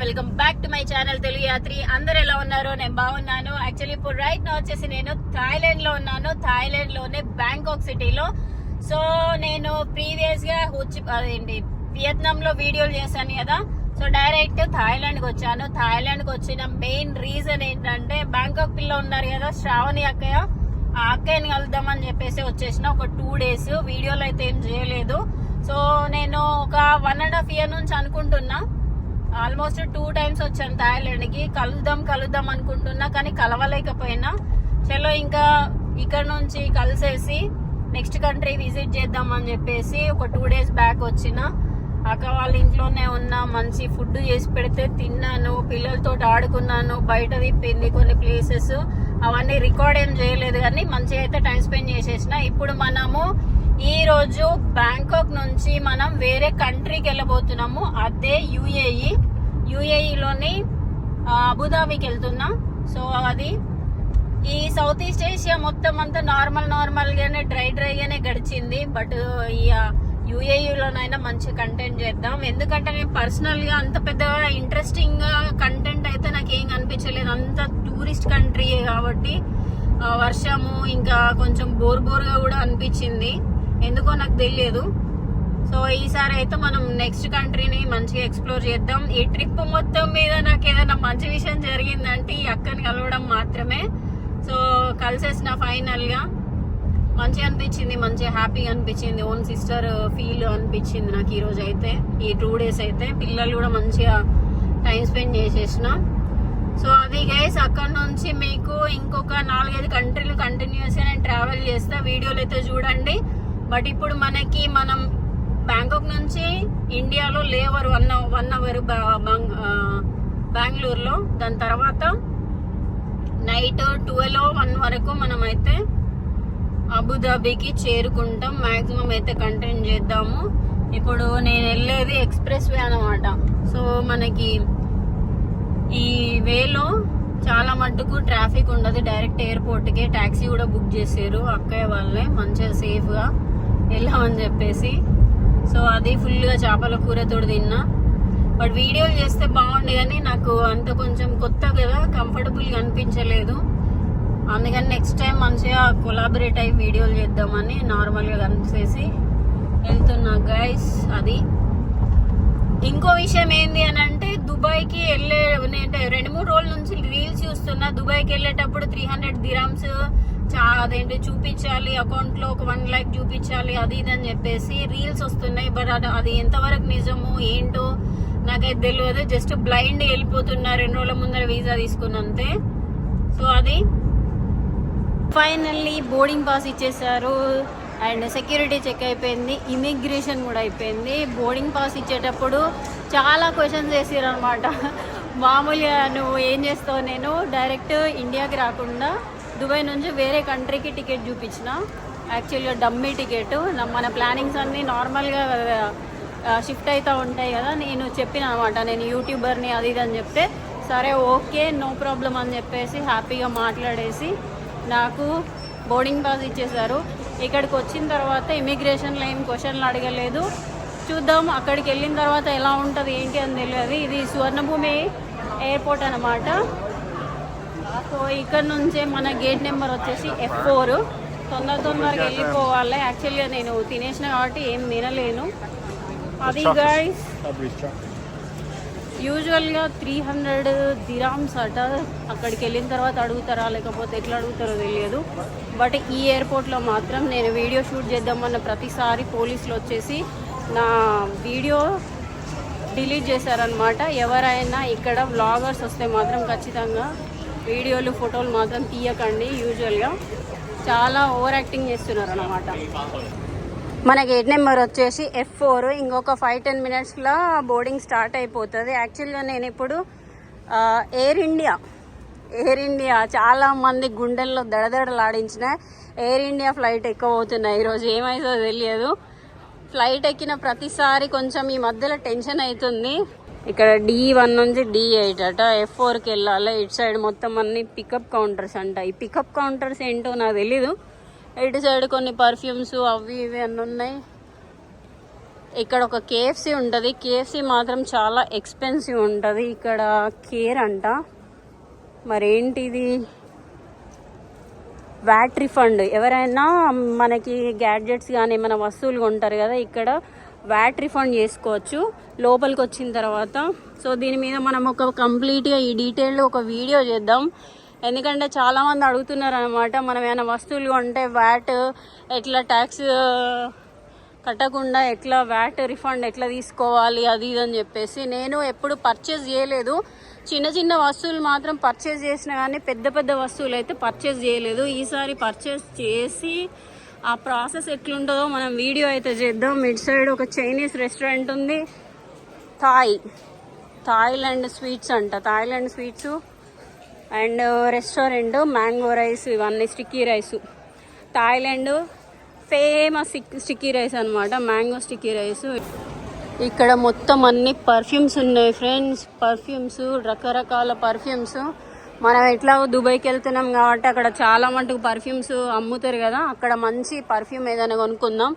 Welcome back to my channel Telugu Yatri. అందరు ఎలా ఉన్నారు? నేను బాగున్నాను. యాక్చువల్లీ ఇప్పుడు రైట్ నా వచ్చేసి నేను థాయిలాండ్ లో ఉన్నాను. థాయిలాండ్ లోనే బ్యాంకాక్ సిటీలో. సో నేను ప్రీవియస్ గా అదేంటి వియత్నాం లో వీడియోలు చేశాను కదా. సో డైరెక్ట్ థాయిలాండ్ కి వచ్చాను. థాయిలాండ్ కి వచ్చిన మెయిన్ రీజన్ ఏంటంటే బ్యాంకాక్ పిల్ల ఉన్నారు కదా శ్రావణి అక్కయ్య, ఆ అక్కయ్యని కలుద్దామని చెప్పేసి వచ్చేసిన. ఒక 2 days వీడియోలు అయితే ఏం చేయలేదు. సో నేను ఒక 1.5 year నుంచి అనుకుంటున్నా, ఆల్మోస్ట్ 2 times వచ్చాను థాయిలాండ్ కి. కలుద్దాం అనుకుంటున్నా కానీ కలవలేకపోయినా. చలో ఇంకా ఇక్కడ నుంచి కలిసేసి నెక్స్ట్ కంట్రీ విజిట్ చేద్దాం అని చెప్పేసి ఒక 2 days బ్యాక్ వచ్చిన. అక్క వాళ్ళ ఇంట్లోనే ఉన్నా, మంచి ఫుడ్ చేసి పెడితే తిన్నాను, పిల్లలతో ఆడుకున్నాను, బయట తిప్పింది కొన్ని ప్లేసెస్, అవన్నీ రికార్డ్ ఏం చేయలేదు కానీ మంచిగా అయితే టైం స్పెండ్ చేసేసిన. ఇప్పుడు మనము ఈ రోజు బ్యాంకాక్ నుంచి మనం వేరే కంట్రీకి వెళ్ళబోతున్నాము. అదే యుఏఈలోని అబుదాబికి వెళ్తున్నాం. సో అది ఈ సౌత్ ఈస్ట్ ఏషియా మొత్తం అంతా నార్మల్ గానే డ్రైగానే గడిచింది. బట్ ఈ యుఏఈలోనైనా మంచి కంటెంట్ చేద్దాం. ఎందుకంటే నేను పర్సనల్ గా అంత పెద్దగా ఇంట్రెస్టింగ్ గా కంటెంట్ అయితే నాకు ఏం కనిపించలేదు. అంత టూరిస్ట్ కంట్రీ కాబట్టి వర్షము ఇంకా కొంచెం బోర్గా కూడా అనిపించింది. ఎందుకో నాకు తెలియదు. సో ఈసారి అయితే మనం నెక్స్ట్ కంట్రీని మంచిగా ఎక్స్ప్లోర్ చేద్దాం. ఈ ట్రిప్ మొత్తం మీద నాకు ఏదైనా మంచి విషయం జరిగిందంటే ఈ అక్కని కలవడం మాత్రమే. సో కలిసేసిన ఫైనల్ గా మంచిగా అనిపించింది, మంచిగా హ్యాపీగా అనిపించింది. ఓన్ సిస్టర్ ఫీల్ అనిపించింది నాకు ఈ రోజు అయితే. ఈ 2 days అయితే పిల్లలు కూడా మంచిగా టైం స్పెండ్ చేసేసిన. సో అది గైస్, అక్కడ నుంచి మీకు ఇంకొక 4-5 కంట్రీలు కంటిన్యూస్ గా నేను ట్రావెల్ చేస్తా. వీడియోలు అయితే చూడండి. బట్ ఇప్పుడు మనం బ్యాంకాక్ నుంచి ఇండియాలో లేవర్ 1 hour బెంగళూరులో. దాని తర్వాత నైట్ 12-1 వరకు మనం అయితే అబుదాబికి చేరుకుంటాం. మాక్సిమం అయితే కంటెంట్ చేద్దాము. ఇప్పుడు నేను వెళ్ళేది ఎక్స్ప్రెస్ వే అనమాట. సో మనకి ఈ వేలో చాలా మట్టుకు ట్రాఫిక్ ఉండదు. డైరెక్ట్ ఎయిర్పోర్ట్ కి టాక్సీ కూడా బుక్ చేసారు అక్కయ్య వాళ్ళే, మంచిగా సేఫ్ గా వెళ్ళామని చెప్పేసి. సో అది ఫుల్ గా చేపల కూరతో తిన్నా. బట్ వీడియోలు చేస్తే బాగుండే కానీ నాకు అంత కొంచెం కొత్త కదా, కంఫర్టబుల్ గా అనిపించలేదు. అందుకని నెక్స్ట్ టైం మంచిగా కొలాబరేట్ అయ్యి వీడియోలు చేద్దామని నార్మల్ గా కనిపించేసి వెళ్తున్నా గైస్. అది ఇంకో విషయం ఏంది అని అంటే, దుబాయ్కి వెళ్ళే నేను 2-3 రోజుల నుంచి రీల్స్ చూస్తున్నా. దుబాయ్కి వెళ్ళేటప్పుడు 300 dirhams అదేంటి చూపించాలి, అకౌంట్ లో ఒక 1 lakh చూపించాలి, అది ఇది అని చెప్పేసి రీల్స్ వస్తున్నాయి. బట్ అది ఎంతవరకు నిజము ఏంటో నాకైతే తెలియదు. జస్ట్ బ్లైండ్ వెళ్ళిపోతున్నా. 2 రోజుల ముందర వీసా తీసుకున్నంతే. సో అది ఫైనల్లీ బోర్డింగ్ పాస్ ఇచ్చేసారు అండ్ సెక్యూరిటీ చెక్ అయిపోయింది, ఇమిగ్రేషన్ కూడా అయిపోయింది. బోర్డింగ్ పాస్ ఇచ్చేటప్పుడు చాలా క్వశ్చన్స్ వేసారు అనమాట. మామూలుగా నువ్వు ఏం చేస్తావు, నేను డైరెక్ట్ ఇండియాకి రాకుండా దుబాయ్ నుంచి వేరే కంట్రీకి టికెట్ చూపించిన. యాక్చువల్గా డమ్మీ టికెట్. మన ప్లానింగ్స్ అన్నీ నార్మల్గా షిఫ్ట్ అవుతూ ఉంటాయి కదా. నేను చెప్పిన అనమాట, నేను యూట్యూబర్ని అది ఇది అని చెప్తే సరే ఓకే నో ప్రాబ్లం అని చెప్పేసి హ్యాపీగా మాట్లాడేసి నాకు బోర్డింగ్ పాస్ ఇచ్చేసారు. ఇక్కడికి వచ్చిన తర్వాత ఇమిగ్రేషన్లో ఏం క్వశ్చన్లు అడగలేదు. చూద్దాం అక్కడికి వెళ్ళిన తర్వాత ఎలా ఉంటుంది ఏంటి అని తెలియదు. ఇది సువర్ణభూమి ఎయిర్పోర్ట్ అనమాట. సో ఇక్కడ నుంచే మన గేట్ నెంబర్ వచ్చేసి F4. తొందరగా వెళ్ళిపోవాలి. యాక్చువల్గా నేను తినేసిన కాబట్టి ఏం తినలేను. అది గైస్ యూజువల్గా 300 dirhams అట. అక్కడికి వెళ్ళిన తర్వాత అడుగుతారా లేకపోతే ఎట్లా అడుగుతారో తెలియదు. బట్ ఈ ఎయిర్పోర్ట్లో మాత్రం నేను వీడియో షూట్ చేద్దామన్న ప్రతిసారి పోలీసులు వచ్చేసి నా వీడియో డిలీట్ చేశారనమాట. ఎవరైనా ఇక్కడ వ్లాగర్స్ వస్తే మాత్రం ఖచ్చితంగా వీడియోలు ఫోటోలు మాత్రం తీయకండి. యూజువల్గా చాలా ఓవర్ యాక్టింగ్ చేస్తున్నారు అనమాట. మన గేట్ నెంబర్ వచ్చేసి F4. ఇంకొక 5-10 minutesలో బోర్డింగ్ స్టార్ట్ అయిపోతుంది. యాక్చువల్గా నేను ఇప్పుడు ఎయిర్ ఇండియా చాలా మంది గుండెల్లో దడదడలాడించిన ఎయిర్ ఇండియా ఫ్లైట్ ఎక్కబోతున్నాయి. ఈరోజు ఏమైందో తెలియదు. ఫ్లైట్ ఎక్కిన ప్రతిసారి కొంచెం ఈ మధ్యలో టెన్షన్ అవుతుంది. ఇక్కడ D1 నుంచి D8 అట. F4కి వెళ్ళాలి. ఇటు సైడ్ మొత్తం అన్ని పికప్ కౌంటర్స్ అంట. ఈ పికప్ కౌంటర్స్ ఏంటో నాకు తెలీదు. ఇటు సైడ్ కొన్ని పర్ఫ్యూమ్స్ అవి ఇవి అన్నీ ఉన్నాయి. ఇక్కడ ఒక కేఎఫ్సి ఉంటుంది. కేఎఫ్సి మాత్రం చాలా ఎక్స్పెన్సివ్ ఉంటుంది. ఇక్కడ కేర్ అంట, మరేంటిది వ్యాట్ రిఫండ్. ఎవరైనా మనకి గ్యాడ్జెట్స్ కానీ ఏమైనా వస్తువులు కొంటారు కదా, ఇక్కడ వ్యాట్ రిఫండ్ చేసుకోవచ్చు లోపలికి వచ్చిన తర్వాత. సో దీని మీద మనం ఒక కంప్లీట్గా ఈ డీటెయిల్ ఒక వీడియో చేద్దాం. ఎందుకంటే చాలామంది అడుగుతున్నారు అనమాట, మనం ఏమైనా వస్తువులు కొంటే వ్యాట్ ఎట్లా ట్యాక్స్ కట్టకుండా ఎట్లా వ్యాట్ రిఫండ్ ఎట్లా తీసుకోవాలి అది ఇది అని చెప్పేసి. నేను ఎప్పుడు పర్చేజ్ చేయలేదు, చిన్న చిన్న వస్తువులు మాత్రం పర్చేజ్ చేసిన కానీ పెద్ద పెద్ద వస్తువులు అయితే పర్చేజ్ చేయలేదు. ఈసారి పర్చేజ్ చేసి ఆ ప్రాసెస్ ఎట్లుంటుందో మనం వీడియో అయితే చేద్దాం. ఇటు సైడ్ ఒక చైనీస్ రెస్టారెంట్ ఉంది, థాయిలాండ్ స్వీట్స్ అంట, Thailand sweets and restaurant. Mango rice, ఇవన్నీ sticky rice, Thailand famous sticky rice అనమాట, మ్యాంగో స్టిక్కీ రైస్. ఇక్కడ మొత్తం అన్ని పర్ఫ్యూమ్స్ ఉన్నాయి ఫ్రెండ్స్, పర్ఫ్యూమ్స్, రకరకాల పర్ఫ్యూమ్స్. మనం ఎట్లా దుబాయ్కి వెళ్తున్నాం కాబట్టి అక్కడ చాలా మటుకు పర్ఫ్యూమ్స్ అమ్ముతారు కదా, అక్కడ మంచి పర్ఫ్యూమ్ ఏదైనా కొనుక్కుందాం.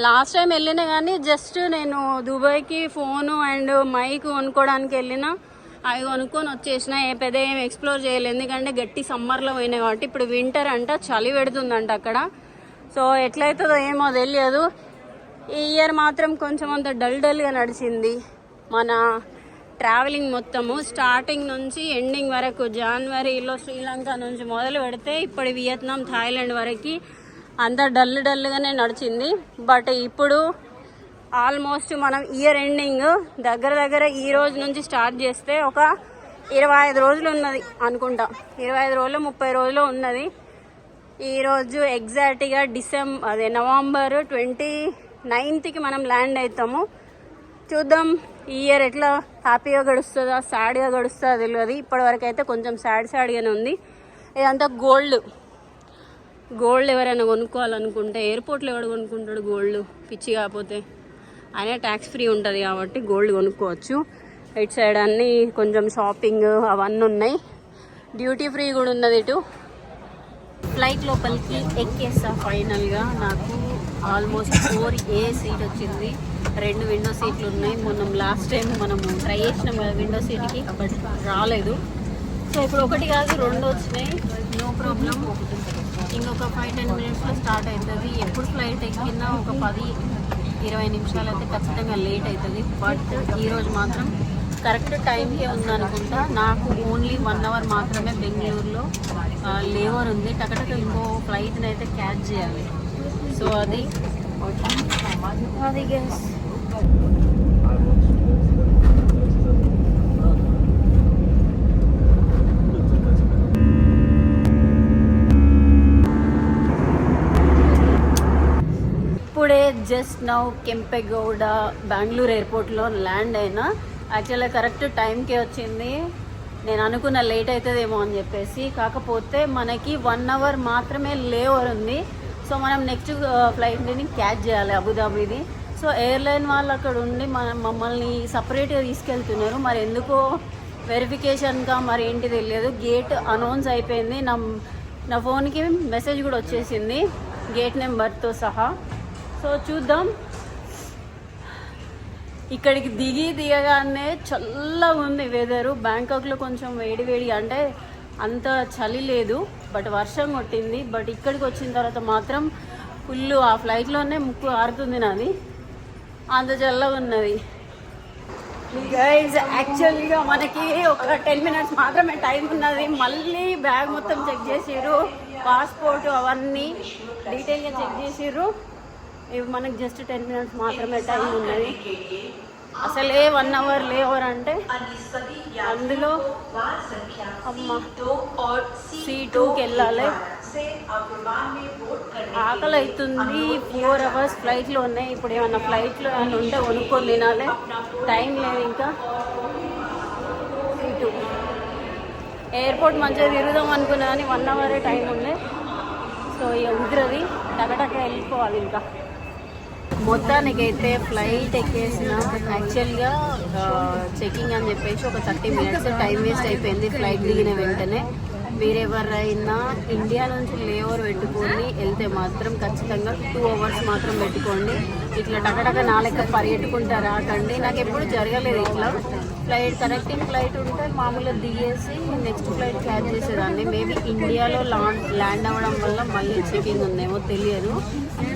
లాస్ట్ టైం వెళ్ళినా కానీ జస్ట్ నేను దుబాయ్కి ఫోను అండ్ మైక్ కొనుక్కోవడానికి వెళ్ళిన, అవి కొనుక్కొని వచ్చేసిన. పెద్ద ఏం ఎక్స్ప్లోర్ చేయలేదు, ఎందుకంటే గట్టి సమ్మర్లో పోయినాయి కాబట్టి. ఇప్పుడు వింటర్ అంట, చలి పెడుతుందంట అక్కడ. సో ఎట్లయితుందో ఏమో తెలియదు. ఈ ఇయర్ మాత్రం కొంచెం అంత డల్గా నడిచింది మన ట్రావెలింగ్ మొత్తము. స్టార్టింగ్ నుంచి ఎండింగ్ వరకు, జనవరిలో శ్రీలంక నుంచి మొదలు పెడితే ఇప్పుడు వియత్నాం, థాయిలాండ్ వరకు అంతా డల్గానే నడిచింది. బట్ ఇప్పుడు ఆల్మోస్ట్ మనం ఇయర్ ఎండింగ్ దగ్గర ఈ రోజు నుంచి స్టార్ట్ చేస్తే ఒక 25 రోజులు ఉన్నది అనుకుంటా, 25 రోజులు 30 రోజులు ఉన్నది. ఈరోజు ఎగ్జాక్ట్గా నవంబర్ 29కి మనం ల్యాండ్ అవుతాము. చూద్దాం ఈ ఇయర్ ఎట్లా హ్యాపీగా గడుస్తుందా సాడ్గా గడుస్తుందా తెలియదు. ఇప్పటివరకు అయితే కొంచెం సాడ్గానే ఉంది. ఇదంతా గోల్డ్ ఎవరైనా కొనుక్కోవాలనుకుంటే ఎయిర్పోర్ట్లో ఎవడు కొనుక్కుంటాడు గోల్డ్, పిచ్చి కాకపోతే. అయినా ట్యాక్స్ ఫ్రీ ఉంటుంది కాబట్టి గోల్డ్ కొనుక్కోవచ్చు. ఇటు సైడ్ అన్నీ కొంచెం షాపింగ్ అవన్నీ ఉన్నాయి, డ్యూటీ ఫ్రీ కూడా ఉన్నది. ఇటు ఫ్లైట్ లోపలికి ఎక్కేస్తా. ఫైనల్గా నాకు ఆల్మోస్ట్ 4A సీట్ వచ్చింది, 2 విండో సీట్లు ఉన్నాయి. మొన్న లాస్ట్ టైం మనము ట్రై చేసినాం కదా విండో సీట్కి, బట్ రాలేదు. సో ఇప్పుడు 1 కాదు 2 వచ్చినాయి, నో ప్రాబ్లం. ఇంకొక 5-10 మినిట్స్లో స్టార్ట్ అవుతుంది. ఎప్పుడు ఫ్లైట్ ఎక్కినా ఒక 10-20 నిమిషాలు అయితే ఖచ్చితంగా లేట్ అవుతుంది. బట్ ఈరోజు మాత్రం కరెక్ట్ టైంకే ఉందనుకుంటా. నాకు ఓన్లీ 1 అవర్ మాత్రమే బెంగళూరులో లేవర్ ఉంది. టకటక ఇంకో ఫ్లైట్ని అయితే క్యాచ్ చేయాలి. సో అది గెస్. ఇప్పుడే జస్ట్ నౌ కెంపెగౌడ బెంగళూరు ఎయిర్పోర్ట్లో ల్యాండ్ అయినా. యాక్చువల్గా కరెక్ట్ టైంకే వచ్చింది. నేను అనుకున్న లేట్ అవుతుందేమో అని చెప్పేసి, కాకపోతే మనకి 1 అవర్ మాత్రమే లేవర్ ఉంది. సో మనం నెక్స్ట్ ఫ్లైట్ని క్యాచ్ చేయాలి అబుదాబీది. సో ఎయిర్లైన్ వాళ్ళు అక్కడ ఉండి మమ్మల్ని సపరేట్గా తీసుకెళ్తున్నారు. మరి ఎందుకో వెరిఫికేషన్గా మరి ఏంటి తెలియదు. గేట్ అనౌన్స్ అయిపోయింది, నా ఫోన్కి మెసేజ్ కూడా వచ్చేసింది గేట్ నెంబర్తో సహా. సో చూద్దాం. ఇక్కడికి దిగగానే చల్లగా ఉంది వెదరు. బ్యాంకాక్లో కొంచెం వేడి అంటే అంత చలి లేదు, బట్ వర్షం కొట్టింది. బట్ ఇక్కడికి వచ్చిన తర్వాత మాత్రం ఫుల్, ఆ ఫ్లైట్లోనే ముక్కు ఆరుతుంది నాది, అంత చల్లగా ఉన్నది. గైస్ యాక్చువల్గా మనకి ఒక 10 మినిట్స్ మాత్రమే టైం ఉన్నది. మళ్ళీ బ్యాగ్ మొత్తం చెక్ చేసిర్రు, పాస్పోర్ట్ అవన్నీ డీటెయిల్గా చెక్ చేసిర్రు. ఇవి మనకి జస్ట్ 10 మినిట్స్ మాత్రమే టైం ఉన్నది. అసలే 1 అవర్ లేవర్ అంటే అందులో అమ్మ C2కి వెళ్ళాలి. ఆకలి అవుతుంది. 4 అవర్స్ ఫ్లైట్లో ఉన్నాయి. ఇప్పుడు ఏమన్నా ఫ్లైట్లో ఏమైనా ఉంటే కొనుక్కొని తినాలి, టైం లేదు ఇంకా. C2 ఎయిర్పోర్ట్ మంచిగా తిరుగుదాం అనుకున్నా కానీ 1 అవరే టైం ఉంది. సో ఇక కుదిరది, టకటక వెళ్ళిపోవాలి. ఇంకా మొత్తానికైతే ఫ్లైట్ ఎక్కేసిన. యాక్చువల్గా చెకింగ్ అని చెప్పేసి ఒక 30 మినిట్స్ టైం వేస్ట్ అయిపోయింది ఫ్లైట్ దిగిన వెంటనే. మీరెవరైనా ఇండియా నుంచి లేఓవర్ పెట్టుకొని వెళ్తే మాత్రం ఖచ్చితంగా 2 hours మాత్రం పెట్టుకోండి. ఇట్లా టకటక నాలెక్క పరిగెట్టుకుంటా రాకండి. నాకు ఎప్పుడు జరగలేదు ఇట్లా. ఫ్లైట్ కనెక్టింగ్ ఫ్లైట్ ఉంటే మామూలుగా దిగేసి నెక్స్ట్ ఫ్లైట్ క్యాచ్ చేసేదాన్ని. మేబీ ఇండియాలో ల్యాండ్ అవ్వడం వల్ల మళ్ళీ చెకింగ్ ఉందేమో తెలియదు.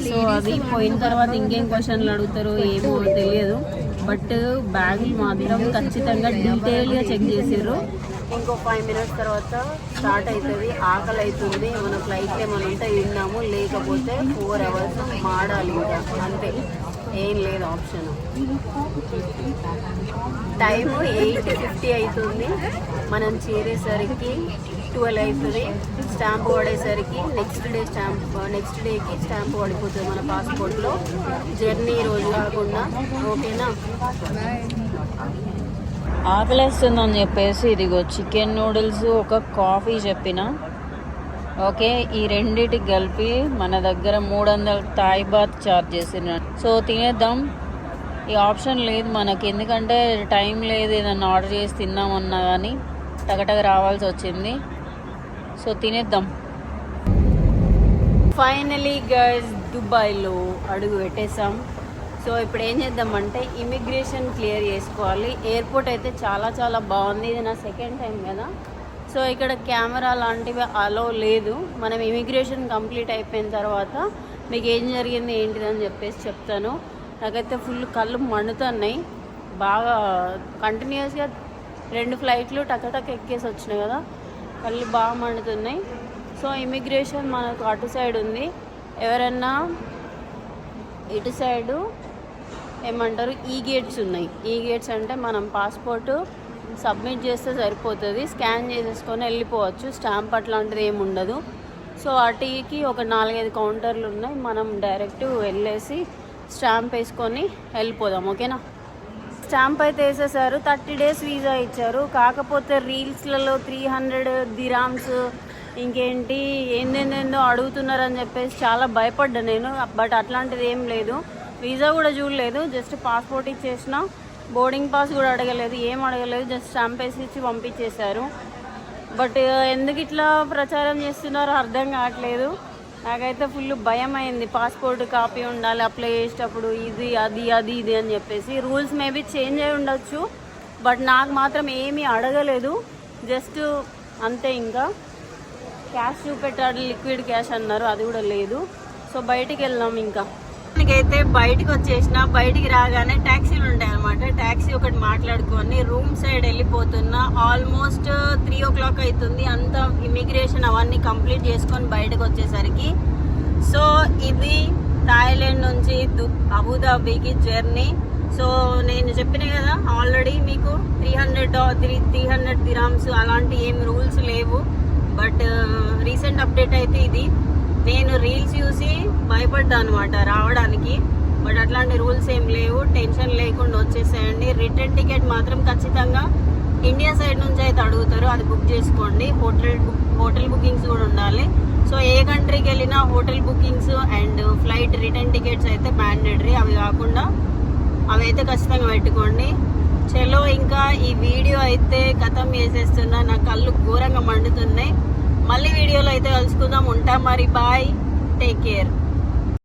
సో అది పోయిన తర్వాత ఇంకేం క్వశ్చన్లు అడుగుతారో ఏమో తెలియదు. బట్ బ్యాగులు మాత్రం ఖచ్చితంగా డీటెయిల్గా చెక్ చేసారు. ఇంకో 5 minutes తర్వాత స్టార్ట్ అవుతుంది. ఆకలి అవుతుంది. మన ఫ్లైట్లో ఏమైనా ఉంటే తిన్నాము, లేకపోతే 4 hours మాడాలి. ఇంకా అంతే, ఏం లేదు ఆప్షన్. టైము 8:50 అవుతుంది. మనం చేరేసరికి 12 అవుతుంది. స్టాంప్ పడేసరికి నెక్స్ట్ డేకి స్టాంప్ పడిపోతుంది మన పాస్పోర్ట్లో. జర్నీ రోజు కాకుండా. ఓకేనా? ఆకలేస్తుందని చెప్పేసి ఇదిగో చికెన్ నూడిల్స్, ఒక కాఫీ చెప్పిన. ఓకే, ఈ రెండిటికి కలిపి మన దగ్గర 300 థాయ్ బాత్ ఛార్జ్ చేసిన. సో తినేద్దాం. ఈ ఆప్షన్ లేదు మనకి, ఎందుకంటే టైం లేదు. ఏదన్నా ఆర్డర్ చేసి తిన్నామన్నా కానీ టగటగ రావాల్సి వచ్చింది. సో తినేద్దాం. ఫైనలీ గైస్ దుబాయ్లో అడుగు పెట్టేసాం. సో ఇప్పుడు ఏం చేద్దామంటే ఇమిగ్రేషన్ క్లియర్ చేసుకోవాలి. ఎయిర్పోర్ట్ అయితే చాలా చాలా బాగుంది. ఇది నా సెకండ్ టైం కదా. సో ఇక్కడ కెమెరా లాంటివి అలో లేదు. మనం ఇమిగ్రేషన్ కంప్లీట్ అయిపోయిన తర్వాత మీకు ఏం జరిగింది ఏంటిదని చెప్పేసి చెప్తాను. నాకైతే ఫుల్ కళ్ళు మండుతున్నాయి బాగా. కంటిన్యూస్గా 2 ఫ్లైట్లు టక్ ఎక్కేసి వచ్చినాయి కదా, కళ్ళు బాగా మండుతున్నాయి. సో ఇమిగ్రేషన్ మనకు అటు సైడ్ ఉంది. ఎవరన్నా ఇటు సైడు ఏమంటారు, ఈ గేట్స్ ఉన్నాయి. ఈ గేట్స్ అంటే మనం పాస్పోర్టు సబ్మిట్ చేస్తే సరిపోతుంది. స్కాన్ చేసేసుకొని వెళ్ళిపోవచ్చు. స్టాంప్ అట్లాంటిది ఏమి ఉండదు. సో అటుకి ఒక 4-5 కౌంటర్లు ఉన్నాయి. మనం డైరెక్ట్ వెళ్ళేసి స్టాంప్ వేసుకొని వెళ్ళిపోదాం. ఓకేనా? స్టాంప్ అయితే వేసేసారు. 30 days వీసా ఇచ్చారు. కాకపోతే రీల్స్లలో 300 dirhams ఇంకేంటి ఏందేందో అడుగుతున్నారని చెప్పేసి చాలా భయపడ్డా నేను. బట్ అట్లాంటిది ఏం లేదు. వీసా కూడా చూడలేదు. జస్ట్ పాస్పోర్ట్ ఇచ్చేసిన. బోర్డింగ్ పాస్ కూడా అడగలేదు, ఏం అడగలేదు. జస్ట్ స్టాంప్ వేసి ఇచ్చి పంపించేశారు. బట్ ఎందుకు ఇట్లా ప్రచారం చేస్తున్నారో అర్థం కావట్లేదు. నాకైతే ఫుల్ భయం అయింది. పాస్పోర్ట్ కాపీ ఉండాలి అప్లై చేసేటప్పుడు, ఇది అది అని చెప్పేసి. రూల్స్ మేబీ చేంజ్ అయి ఉండొచ్చు. బట్ నాకు మాత్రం ఏమీ అడగలేదు. జస్ట్ అంతే. ఇంకా క్యాష్ చూపెట్టాడు, లిక్విడ్ క్యాష్ అన్నారు, అది కూడా లేదు. సో బయటికి వెళ్దాం. ఇంకా అయితే బయటకు వచ్చేసిన. బయటికి రాగానే ట్యాక్సీలు ఉంటాయి అన్నమాట. ట్యాక్సీ ఒకటి మాట్లాడుకొని రూమ్ సైడ్ వెళ్ళిపోతున్నా. ఆల్మోస్ట్ 3 o'clock అవుతుంది. అంతా ఇమిగ్రేషన్ అవన్నీ కంప్లీట్ చేసుకొని బయటకు వచ్చేసరికి. సో ఇది థాయిలాండ్ నుంచి అబుదాబీకి జర్నీ. సో నేను చెప్పిన కదా ఆల్రెడీ మీకు 300 dirhams అలాంటి ఏం రూల్స్ లేవు. బట్ రీసెంట్ అప్డేట్ అయితే ఇది. నేను రీల్స్ చూసి భయపడ్డా అనమాట రావడానికి. బట్ అట్లాంటి రూల్స్ ఏం లేవు. టెన్షన్ లేకుండా వచ్చేసేయండి. రిటర్న్ టికెట్ మాత్రం ఖచ్చితంగా ఇండియా సైడ్ నుంచి అయితే అడుగుతారు, అది బుక్ చేసుకోండి. హోటల్ బుకింగ్స్ కూడా ఉండాలి. సో ఏ కంట్రీకి వెళ్ళినా hotel bookings and flight return tickets అయితే మ్యాండేటరీ. అవి కాకుండా అవి అయితే ఖచ్చితంగా పెట్టుకోండి. చలో ఇంకా ఈ వీడియో అయితే ఖతం చేసేస్తున్నా. నా కళ్ళు ఘోరంగా మండుతున్నాయి. మళ్ళీ వీడియోలో అయితే కలుసుకుందాం. ఉంటాం మరి. Bye, take care.